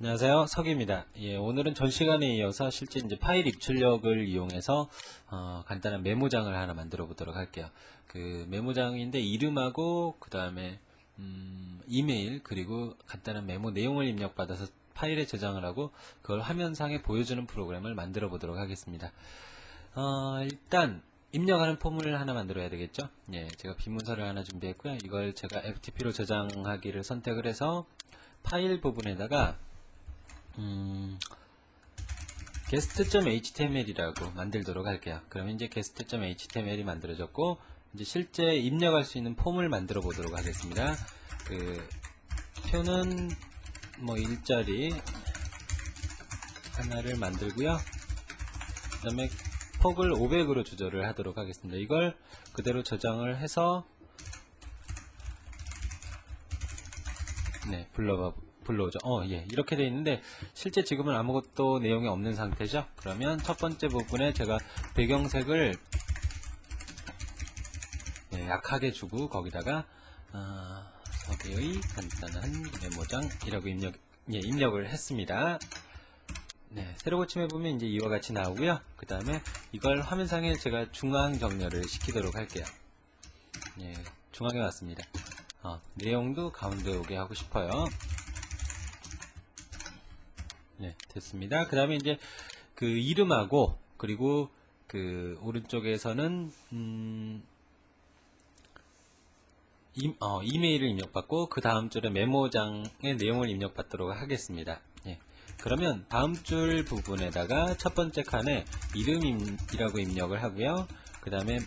안녕하세요, 석입니다. 예, 오늘은 전 시간에 이어서 실제 이제 파일 입출력을 이용해서 간단한 메모장을 하나 만들어 보도록 할게요. 그 메모장인데 이름하고 그 다음에 이메일 그리고 간단한 메모 내용을 입력받아서 파일에 저장을 하고 그걸 화면상에 보여주는 프로그램을 만들어 보도록 하겠습니다. 일단 입력하는 폼을 하나 만들어야 되겠죠. 예, 제가 비문서를 하나 준비했고요. 이걸 제가 FTP로 저장하기를 선택을 해서 파일 부분에다가 guest.html이라고 만들도록 할게요. 그러면 이제 guest.html이 만들어졌고 이제 실제 입력할 수 있는 폼을 만들어 보도록 하겠습니다. 그 표는 뭐 일자리 하나를 만들고요. 그 다음에 폭을 500으로 조절을 하도록 하겠습니다. 이걸 그대로 저장을 해서 네, 불러오죠. 예, 이렇게 되어 있는데 실제 지금은 아무것도 내용이 없는 상태죠. 그러면 첫 번째 부분에 제가 배경색을 약하게 주고 거기다가 서기의 간단한 메모장이라고 입력을 했습니다. 네, 세로 고침해 보면 이제 이와 같이 나오고요. 그 다음에 이걸 화면상에 제가 중앙 정렬을 시키도록 할게요. 예, 중앙에 왔습니다. 내용도 가운데 오게 하고 싶어요. 네, 됐습니다. 그 다음에 이제 그 이름하고 그리고 그 오른쪽에서는 이메일을 입력받고 그 다음 줄에 메모장의 내용을 입력받도록 하겠습니다. 예. 그러면 다음 줄 부분에다가 첫 번째 칸에 이름이라고 입력을 하고요. 그 다음에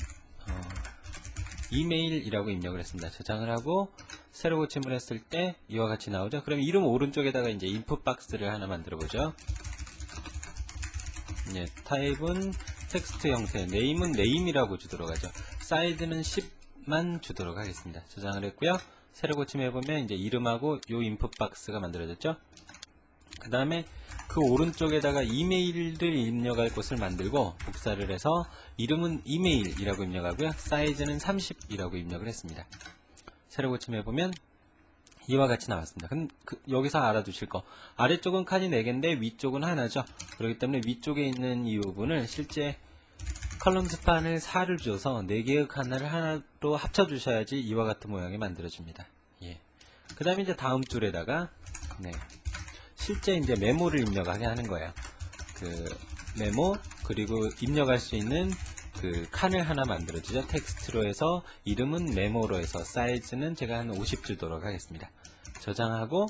이메일이라고 입력을 했습니다. 저장을 하고 세로 고침을 했을 때 이와 같이 나오죠. 그럼 이름 오른쪽에다가 이제 인풋 박스를 하나 만들어 보죠. 예, 타입은 텍스트 형태, 네임은 네임이라고 주도록 하죠. 사이즈는 10만 주도록 하겠습니다. 저장을 했고요. 세로 고침해 보면 이제 이름하고 요 인풋 박스가 만들어졌죠. 그 다음에 그 오른쪽에다가 이메일을 입력할 곳을 만들고 복사를 해서 이름은 이메일이라고 입력하고요. 사이즈는 30이라고 입력을 했습니다. 세로 고침해 보면 이와 같이 나왔습니다. 여기서 알아두실 거, 아래쪽은 칸이 4개인데 위쪽은 하나죠. 그렇기 때문에 위쪽에 있는 이 부분을 실제 컬럼 스판을 4를 줘서 4개의 칸을 하나로 합쳐 주셔야지 이와 같은 모양이 만들어집니다. 예. 그 다음에 이제 다음 줄에다가 실제 이제 메모를 입력하게 하는 거예요. 그 메모 그리고 입력할 수 있는 그 칸을 하나 만들어주죠. 텍스트로 해서 이름은 메모로 해서 사이즈는 제가 한 50 주도록 하겠습니다. 저장하고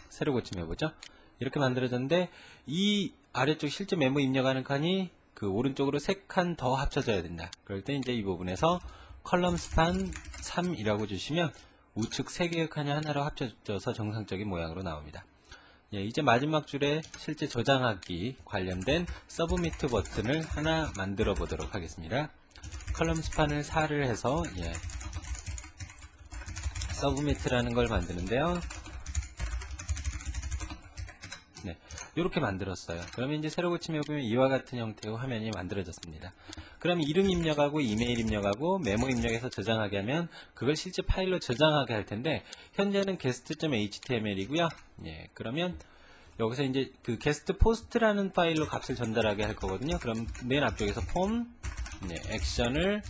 세로 고침해보죠. 이렇게 만들어졌는데 이 아래쪽 실제 메모 입력하는 칸이 그 오른쪽으로 3칸 더 합쳐져야 된다. 그럴 때 이제 이 부분에서 컬럼 스판 3이라고 주시면 우측 3개의 칸이 하나로 합쳐져서 정상적인 모양으로 나옵니다. 예, 이제 마지막 줄에 실제 저장하기 관련된 서브미트 버튼을 하나 만들어 보도록 하겠습니다. 컬럼 스판을 4를 해서 서브미트라는 걸 만드는데요. 네, 이렇게 만들었어요. 그러면 이제 세로 고침해 보면 이와 같은 형태의 화면이 만들어졌습니다. 그럼 이름 입력하고 이메일 입력하고 메모 입력해서 저장하게 하면 그걸 실제 파일로 저장하게 할 텐데 현재는 guest.html이고요. 예, 그러면 여기서 이제 그 guest post라는 파일로 값을 전달하게 할 거거든요. 그럼 맨 앞쪽에서 폼, 액션을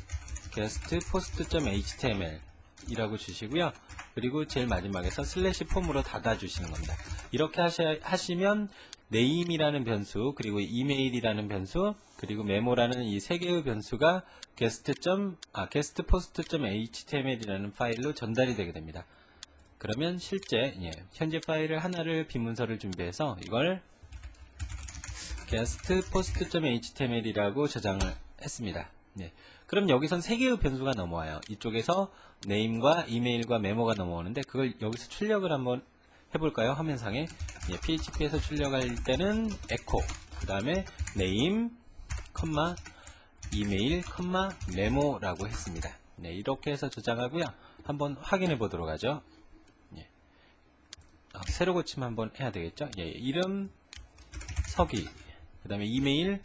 guest post.html 이라고 주시고요. 그리고 제일 마지막에서 슬래시 폼으로 닫아 주시는 겁니다. 이렇게 하시면 네임이라는 변수, 그리고 이메일이라는 변수, 그리고 메모라는 이 3개의 변수가 guestpost.html이라는 파일로 전달이 되게 됩니다. 그러면 실제 현재 파일을 하나를 비문서를 준비해서 이걸 guestpost.html이라고 저장을 했습니다. 그럼 여기선 3개의 변수가 넘어와요. 이쪽에서 네임과 이메일과 메모가 넘어오는데 그걸 여기서 출력을 한번 해볼까요? 화면상에 PHP에서 출력할 때는 echo 그 다음에 name, 이메일, 메모라고 했습니다. 이렇게 해서 저장하고요. 한번 확인해 보도록 하죠. 세로 고침 한번 해야 되겠죠. 이름 서기 그 다음에 이메일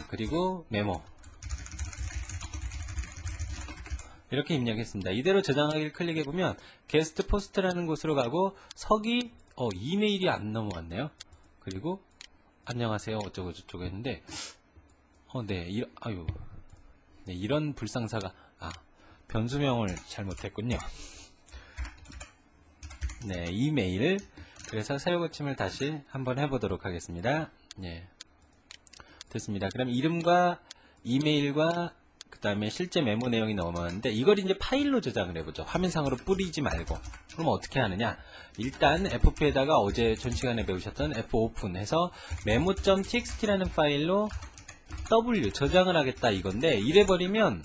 그리고 메모 이렇게 입력했습니다. 이대로 저장하기를 클릭해보면 게스트 포스트라는 곳으로 가고 석이 이메일이 안 넘어왔네요. 그리고 안녕하세요 어쩌고 저쩌고 했는데 네, 네, 이런 불상사가 변수명을 잘못했군요. 네, 이메일. 그래서 새로 고침을 다시 한번 해보도록 하겠습니다. 네, 됐습니다. 그럼 이름과 이메일과 그 다음에 실제 메모 내용이 넘어왔는데 이걸 이제 파일로 저장을 해보죠. 화면상으로 뿌리지 말고. 그럼 어떻게 하느냐? 일단 FP에다가 어제 전 시간에 배우셨던 Fopen 해서 memo.txt라는 파일로 W 저장을 하겠다 이건데, 이래버리면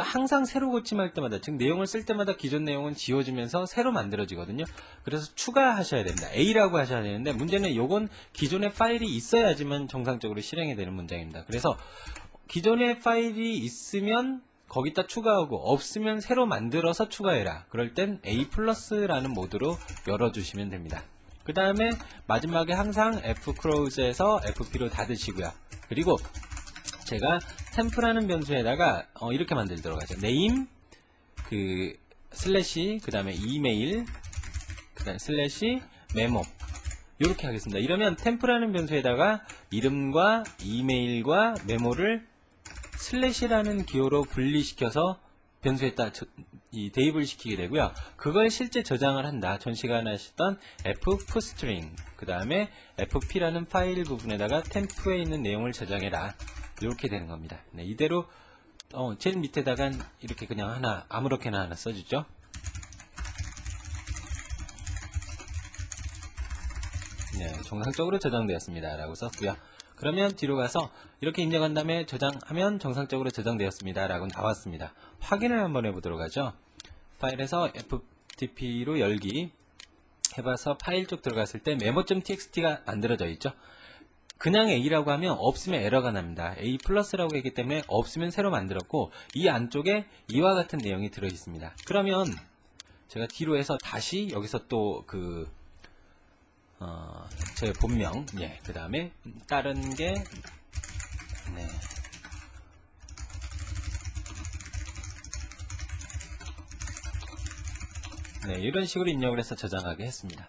항상 새로 고침할 때마다, 즉 내용을 쓸 때마다 기존 내용은 지워지면서 새로 만들어지거든요. 그래서 추가하셔야 됩니다. A라고 하셔야 되는데, 문제는 요건 기존의 파일이 있어야지만 정상적으로 실행이 되는 문장입니다. 그래서 기존의 파일이 있으면 거기다 추가하고, 없으면 새로 만들어서 추가해라. 그럴 땐 A 플러스라는 모드로 열어주시면 됩니다. 그 다음에 마지막에 항상 fclose에서 fp로 닫으시고요. 그리고 제가 템프라는 변수에다가 이렇게 만들도록 하죠. name 슬래시 그 다음에 이메일 그 다음에 슬래시 메모 이렇게 하겠습니다. 이러면 템프라는 변수에다가 이름과 이메일과 메모를 슬래시라는 기호로 분리시켜서 변수에다 대입을 시키게 되고요. 그걸 실제 저장을 한다. 전 시간에 하셨던 fpstring 그 다음에 fp라는 파일 부분에다가 템프에 있는 내용을 저장해라. 이렇게 되는 겁니다. 네, 이대로 제일 밑에다가 이렇게 그냥 아무렇게나 하나 써주죠. 네, 정상적으로 저장되었습니다 라고 썼고요. 그러면 뒤로 가서 이렇게 입력한 다음에 저장하면 정상적으로 저장되었습니다 라고 나왔습니다. 확인을 한번 해보도록 하죠. 파일에서 ftp로 열기 해봐서 파일 쪽 들어갔을 때 memo.txt가 만들어져 있죠. 그냥 A라고 하면 없으면 에러가 납니다. A 플러스라고 했기 때문에 없으면 새로 만들었고, 이 안쪽에 이와 같은 내용이 들어 있습니다. 그러면 제가 뒤로 해서 다시 여기서 또 제 본명, 그 다음에 다른 게, 이런 식으로 입력을 해서 저장하게 했습니다.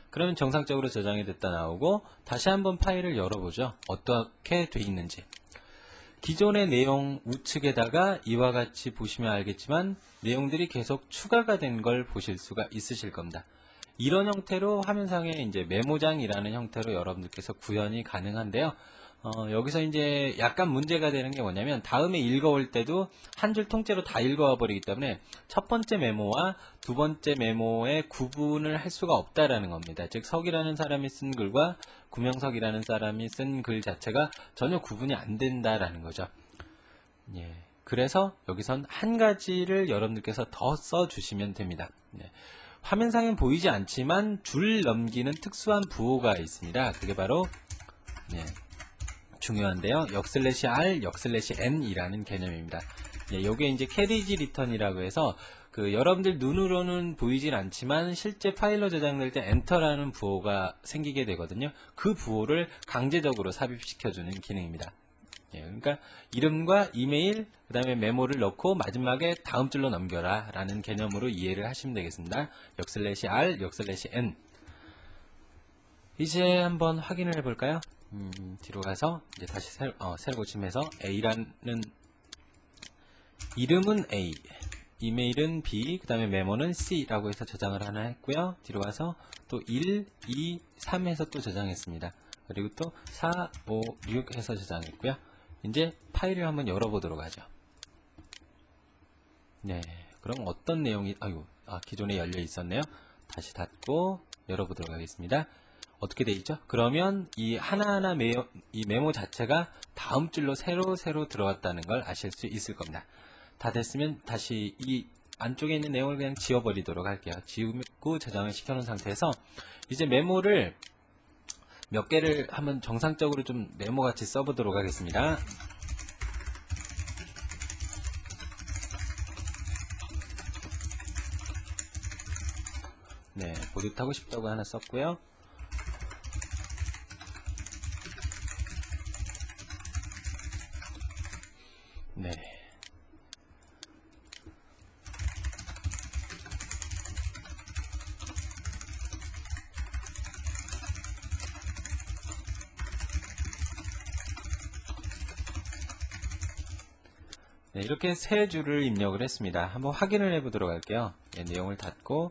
그러면 정상적으로 저장이 됐다 나오고, 다시 한번 파일을 열어보죠. 어떻게 돼 있는지. 기존의 내용 우측에다가 이와 같이 보시면 알겠지만 내용들이 계속 추가가 된 걸 보실 수가 있으실 겁니다. 이런 형태로 화면상에 이제 메모장이라는 형태로 여러분들께서 구현이 가능한데요. 여기서 이제 약간 문제가 되는 게 뭐냐면, 다음에 읽어올 때도 한 줄 통째로 다 읽어와 버리기 때문에 첫 번째 메모와 두 번째 메모의 구분을 할 수가 없다라는 겁니다. 즉, 석이라는 사람이 쓴 글과 구명석이라는 사람이 쓴 글 자체가 전혀 구분이 안 된다라는 거죠. 그래서 여기선 한 가지를 여러분들께서 더 써주시면 됩니다. 화면상엔 보이지 않지만 줄 넘기는 특수한 부호가 있습니다. 그게 바로 중요한데요. 역/r, 역/n 이라는 개념입니다. 요게 이제 캐리지 리턴이라고 해서 여러분들 눈으로는 보이진 않지만 실제 파일로 저장될 때 엔터라는 부호가 생기게 되거든요. 그 부호를 강제적으로 삽입시켜주는 기능입니다. 그러니까 이름과 이메일, 그 다음에 메모를 넣고 마지막에 다음 줄로 넘겨라 라는 개념으로 이해를 하시면 되겠습니다. 역/r, 역/n. 이제 한번 확인을 해볼까요? 뒤로 가서 이제 다시 새로 고침해서 A라는 이름은 A, 이메일은 B, 그 다음에 메모는 C라고 해서 저장을 하나 했고요. 뒤로 가서 또 1, 2, 3 해서 또 저장했습니다. 그리고 또 4, 5, 6 해서 저장했고요. 이제 파일을 한번 열어보도록 하죠. 그럼 어떤 내용이, 기존에 열려 있었네요. 다시 닫고 열어보도록 하겠습니다. 어떻게 되어 있죠? 그러면 이 하나하나 이 메모 자체가 다음 줄로 새로 들어왔다는 걸 아실 수 있을 겁니다. 다 됐으면 다시 이 안쪽에 있는 내용을 그냥 지워버리도록 할게요. 지우고 저장을 시켜놓은 상태에서 이제 메모를 몇 개를 한번 정상적으로 좀 메모같이 써보도록 하겠습니다. 보드 타고 싶다고 하나 썼고요. 네, 이렇게 세 줄을 입력을 했습니다. 한번 확인을 해보도록 할게요. 네, 내용을 닫고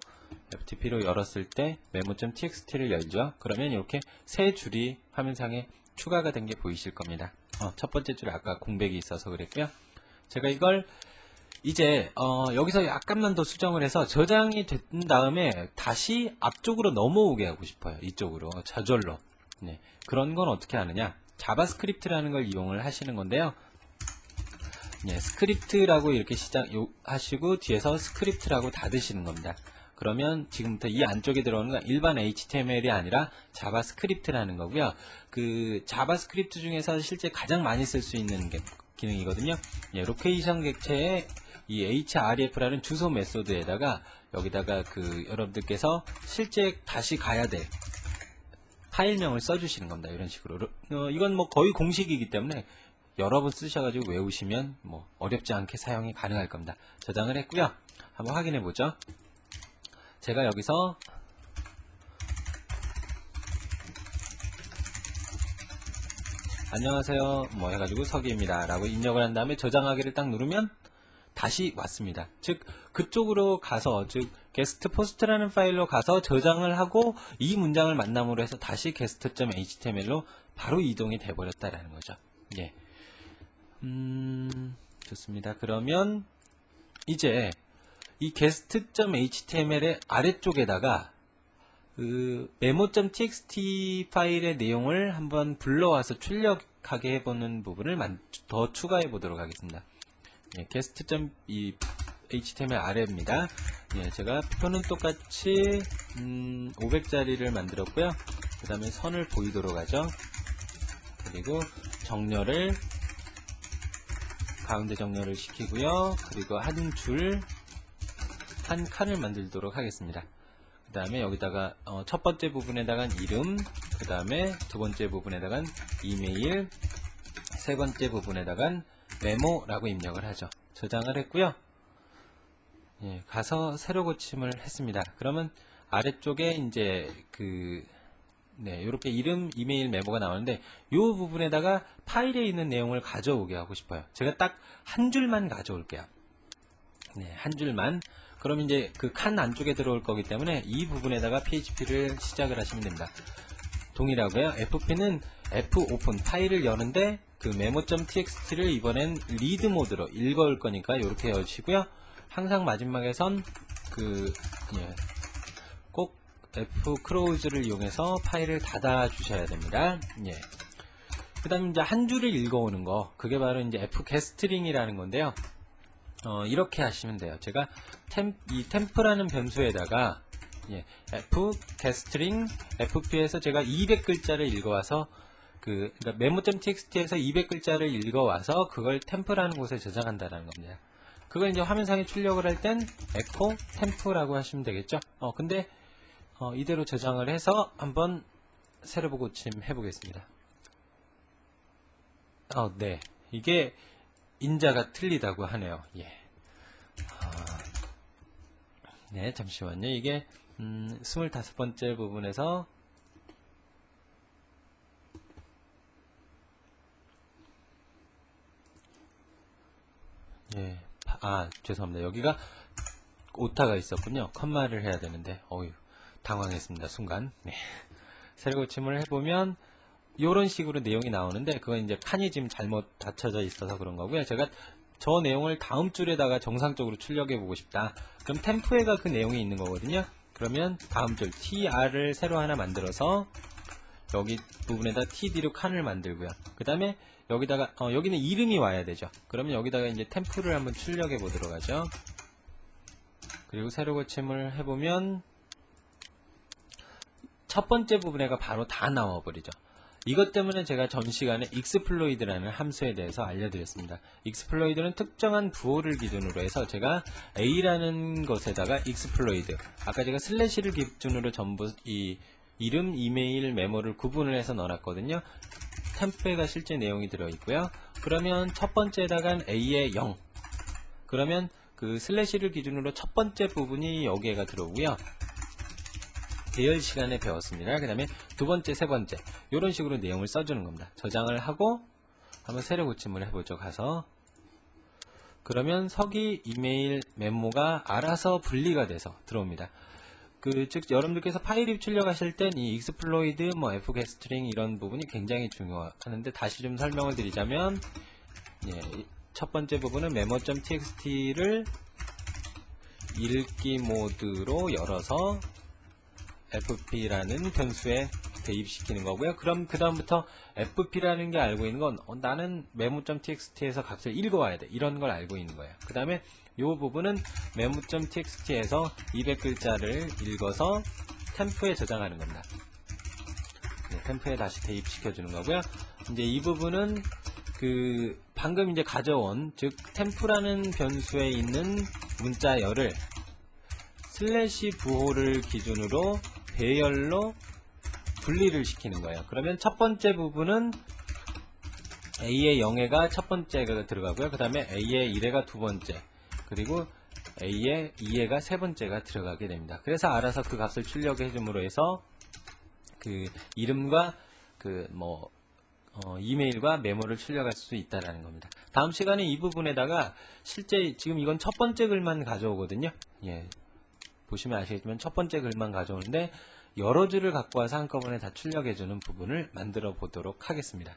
FTP로 열었을 때 메모.txt를 열죠. 그러면 이렇게 세 줄이 화면상에 추가가 된 게 보이실 겁니다. 첫 번째 줄에 아까 공백이 있어서 그랬고요. 제가 이걸 이제 여기서 약간만 더 수정을 해서 저장이 된 다음에 다시 앞쪽으로 넘어오게 하고 싶어요. 이쪽으로 저절로. 네, 그런 건 어떻게 하느냐, 자바스크립트라는 걸 이용을 하시는 건데요. 네, 스크립트라고 이렇게 시작하시고 뒤에서 스크립트라고 닫으시는 겁니다. 그러면 지금부터 이 안쪽에 들어오는 건 일반 HTML이 아니라 자바스크립트라는 거고요. 그 자바스크립트 중에서 실제 가장 많이 쓸 수 있는 기능이거든요. 예, 로케이션 객체에 이 href라는 주소 메소드에다가 여기다가 그 여러분들께서 실제 다시 가야 될 파일명을 써주시는 겁니다. 이런 식으로. 이건 뭐 거의 공식이기 때문에 여러 번 쓰셔가지고 외우시면 뭐 어렵지 않게 사용이 가능할 겁니다. 저장을 했고요. 한번 확인해 보죠. 제가 여기서 안녕하세요 뭐 해가지고 서기입니다 라고 입력을 한 다음에 저장하기를 딱 누르면 다시 왔습니다. 즉 그쪽으로 가서, 즉 게스트 포스트라는 파일로 가서 저장을 하고 이 문장을 만남으로 해서 다시 guest.html로 바로 이동이 돼 버렸다라는 거죠. 예. 좋습니다. 그러면 이제 이 guest.html의 아래쪽에다가 그 메모.txt 파일의 내용을 한번 불러와서 출력하게 해보는 부분을 더 추가해 보도록 하겠습니다. 예, guest.html 아래입니다. 예, 제가 표는 똑같이 500자리를 만들었고요. 그 다음에 선을 보이도록 하죠. 그리고 정렬을 가운데 정렬을 시키고요. 그리고 한 줄, 한 칸을 만들도록 하겠습니다. 그 다음에 여기다가 첫 번째 부분에다가 이름, 그 다음에 두 번째 부분에다가 이메일, 세 번째 부분에다가 메모라고 입력을 하죠. 저장을 했고요. 예, 가서 새로 고침을 했습니다. 그러면 아래쪽에 이제 이렇게 이름, 이메일, 메모가 나오는데 이 부분에다가 파일에 있는 내용을 가져오게 하고 싶어요. 제가 딱 한 줄만 가져올게요. 네, 한 줄만. 그럼 이제 그 칸 안쪽에 들어올 거기 때문에 이 부분에다가 PHP를 시작을 하시면 됩니다. 동일하고요. FP는 Fopen 파일을 여는데 그 메모.txt를 이번엔 리드 모드로 읽어올 거니까 이렇게 여시고요. 항상 마지막에선 꼭 Fclose를 이용해서 파일을 닫아 주셔야 됩니다. 예. 그 다음에 이제 한 줄을 읽어오는 거, 그게 바로 이제 fgetString이라는 건데요. 이렇게 하시면 돼요. 제가 이 템프라는 변수에다가 fgetString fp에서 제가 200글자를 읽어와서 그러니까 메모.txt에서 200글자를 읽어와서 그걸 템프라는 곳에 저장한다라는 겁니다. 그걸 이제 화면상에 출력을 할 땐 echo 템프라고 하시면 되겠죠. 근데 이대로 저장을 해서 한번 새로 고침 해보겠습니다. 네, 이게 인자가 틀리다고 하네요. 예. 네, 잠시만요. 이게 25번째 부분에서 예, 죄송합니다. 여기가 오타가 있었군요. 컴마를 해야 되는데 당황했습니다. 순간. 네. 새로 고침을 해보면 이런 식으로 내용이 나오는데 그건 이제 칸이 지금 잘못 닫혀져 있어서 그런 거고요. 제가 저 내용을 다음 줄에다가 정상적으로 출력해 보고 싶다. 그럼 템프에가 그 내용이 있는 거거든요. 그러면 다음 줄 tr을 새로 하나 만들어서 여기 부분에다 td로 칸을 만들고요. 그 다음에 여기다가 여기는 이름이 와야 되죠. 그러면 여기다가 이제 템프를 한번 출력해 보도록 하죠. 그리고 새로 고침을 해보면 첫 번째 부분에가 바로 다 나와 버리죠. 이것 때문에 제가 전 시간에 exploit라는 함수에 대해서 알려드렸습니다. exploit는 특정한 부호를 기준으로 해서 제가 a라는 것에다가 exploit, 아까 제가 슬래시를 기준으로 전부 이 이름, 이메일, 메모를 구분을 해서 넣어놨거든요. 템프에가 실제 내용이 들어있고요. 그러면 첫 번째에다가 a의 0, 그러면 그 슬래시를 기준으로 첫 번째 부분이 여기에가 들어오고요. 대열 시간에 배웠습니다. 그 다음에 두 번째, 세 번째 이런 식으로 내용을 써주는 겁니다. 저장을 하고 한번 새로 고침을 해보죠. 가서 그러면 서기 이메일 메모가 알아서 분리가 돼서 들어옵니다. 즉 여러분들께서 파일 출력하실 땐 이 익스플로이드, fgetstring 이런 부분이 굉장히 중요하는데, 다시 좀 설명을 드리자면, 첫 번째 부분은 memo.txt를 읽기 모드로 열어서 fp라는 변수에 대입시키는 거고요. 그럼 그 다음부터 fp라는 게 알고 있는 건 나는 memo.txt에서 값을 읽어와야 돼, 이런 걸 알고 있는 거예요. 그 다음에 이 부분은 memo.txt에서 200글자를 읽어서 템프에 저장하는 겁니다. 템프에 다시 대입시켜 주는 거고요. 이제 이 부분은 방금 이제 가져온, 즉 템프라는 변수에 있는 문자열을 슬래시 부호를 기준으로 배열로 분리를 시키는 거예요. 그러면 첫 번째 부분은 A의 0회가 첫 번째가 들어가고요. 그 다음에 A의 1회가 두 번째, 그리고 A의 2회가 세 번째가 들어가게 됩니다. 그래서 알아서 그 값을 출력해 줌으로 해서 이름과 이메일과 메모를 출력할 수 있다라는 겁니다. 다음 시간에 이 부분에다가 실제 지금 이건 첫 번째 글만 가져오거든요. 보시면 아시겠지만 첫 번째 글만 가져오는데 여러 줄을 갖고 와서 한꺼번에 다 출력해주는 부분을 만들어 보도록 하겠습니다.